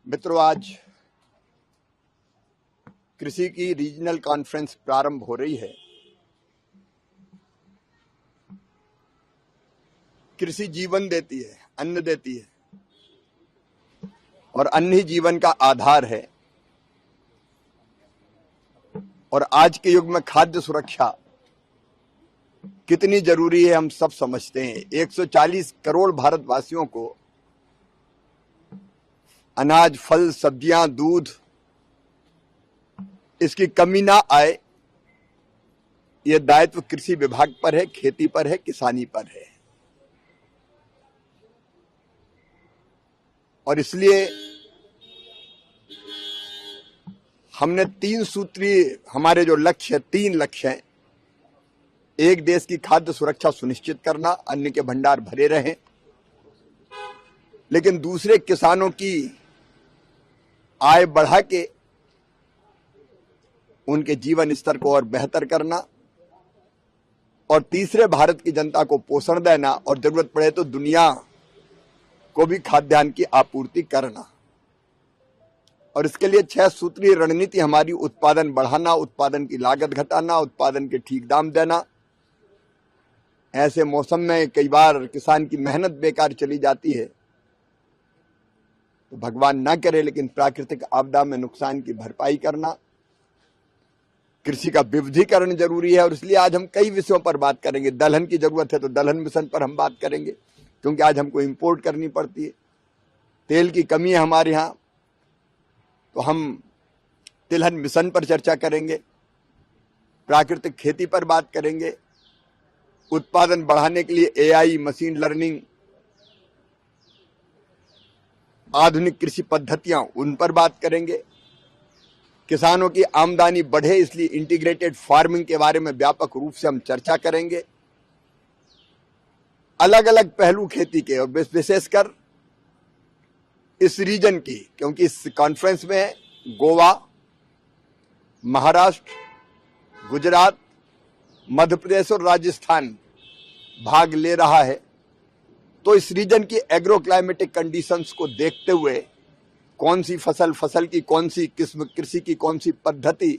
मित्रों, आज कृषि की रीजनल कॉन्फ्रेंस प्रारंभ हो रही है। कृषि जीवन देती है, अन्न देती है और अन्न ही जीवन का आधार है। और आज के युग में खाद्य सुरक्षा कितनी जरूरी है हम सब समझते हैं। 140 करोड़ भारतवासियों को अनाज, फल, सब्जियां, दूध इसकी कमी ना आए, यह दायित्व कृषि विभाग पर है, खेती पर है, किसानी पर है। और इसलिए हमने 3 सूत्रीय हमारे जो लक्ष्य है, 3 लक्ष्य हैं। एक, देश की खाद्य सुरक्षा सुनिश्चित करना, अन्न के भंडार भरे रहें। लेकिन दूसरे, किसानों की आय बढ़ा के उनके जीवन स्तर को और बेहतर करना। और तीसरे, भारत की जनता को पोषण देना और जरूरत पड़े तो दुनिया को भी खाद्यान्न की आपूर्ति करना। और इसके लिए 6 सूत्रीय रणनीति हमारी: उत्पादन बढ़ाना, उत्पादन की लागत घटाना, उत्पादन के ठीक दाम देना। ऐसे मौसम में कई बार किसान की मेहनत बेकार चली जाती है, तो भगवान ना करे, लेकिन प्राकृतिक आपदा में नुकसान की भरपाई करना। कृषि का विविधीकरण जरूरी है। और इसलिए आज हम कई विषयों पर बात करेंगे। दलहन की जरूरत है तो दलहन मिशन पर हम बात करेंगे, क्योंकि आज हमको इंपोर्ट करनी पड़ती है। तेल की कमी है हमारे यहाँ, तो हम तिलहन मिशन पर चर्चा करेंगे। प्राकृतिक खेती पर बात करेंगे। उत्पादन बढ़ाने के लिए एआई, मशीन लर्निंग, आधुनिक कृषि पद्धतियां, उन पर बात करेंगे। किसानों की आमदनी बढ़े, इसलिए इंटीग्रेटेड फार्मिंग के बारे में व्यापक रूप से हम चर्चा करेंगे। अलग अलग पहलू खेती के, और विशेषकर इस रीजन की, क्योंकि इस कॉन्फ्रेंस में गोवा, महाराष्ट्र, गुजरात, मध्य प्रदेश और राजस्थान भाग ले रहा है। तो इस रीजन की एग्रो क्लाइमेटिक कंडीशंस को देखते हुए कौन सी फसल की कौन सी किस्म, कृषि की कौन सी पद्धति,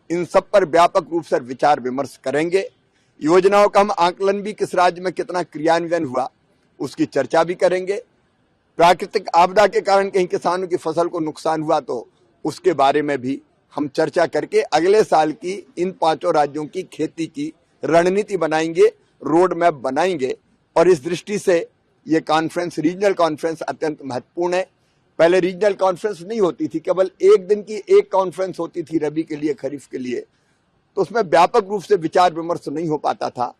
इन सब पर व्यापक रूप से विचार विमर्श करेंगे। योजनाओं का हम आकलन भी, किस राज्य में कितना क्रियान्वयन हुआ, उसकी चर्चा भी करेंगे। प्राकृतिक आपदा के कारण कहीं किसानों की फसल को नुकसान हुआ तो उसके बारे में भी हम चर्चा करके अगले साल की इन 5 राज्यों की खेती की रणनीति बनाएंगे, रोड मैप बनाएंगे। और इस दृष्टि से ये कॉन्फ्रेंस, रीजनल कॉन्फ्रेंस, अत्यंत महत्वपूर्ण है। पहले रीजनल कॉन्फ्रेंस नहीं होती थी, केवल एक दिन की एक कॉन्फ्रेंस होती थी रबी के लिए, खरीफ के लिए, तो उसमें व्यापक रूप से विचार विमर्श नहीं हो पाता था।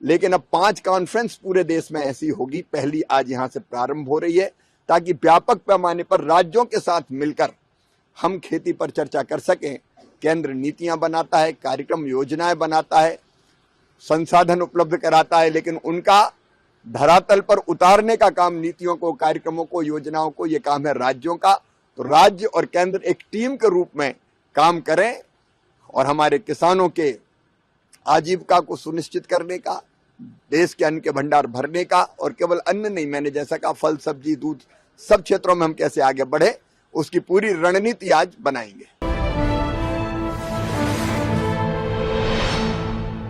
लेकिन अब 5 कॉन्फ्रेंस पूरे देश में ऐसी होगी। पहली आज यहां से प्रारंभ हो रही है, ताकि व्यापक पैमाने पर राज्यों के साथ मिलकर हम खेती पर चर्चा कर सकें। केंद्र नीतियां बनाता है, कार्यक्रम योजनाएं बनाता है, संसाधन उपलब्ध कराता है, लेकिन उनका धरातल पर उतारने का काम, नीतियों को, कार्यक्रमों को, योजनाओं को, ये काम है राज्यों का। तो राज्य और केंद्र एक टीम के रूप में काम करें और हमारे किसानों के आजीविका को सुनिश्चित करने का, देश के अन्न के भंडार भरने का, और केवल अन्न नहीं, मैंने जैसा कहा फल, सब्जी, दूध, सब क्षेत्रों में हम कैसे आगे बढ़े, उसकी पूरी रणनीति आज बनाएंगे।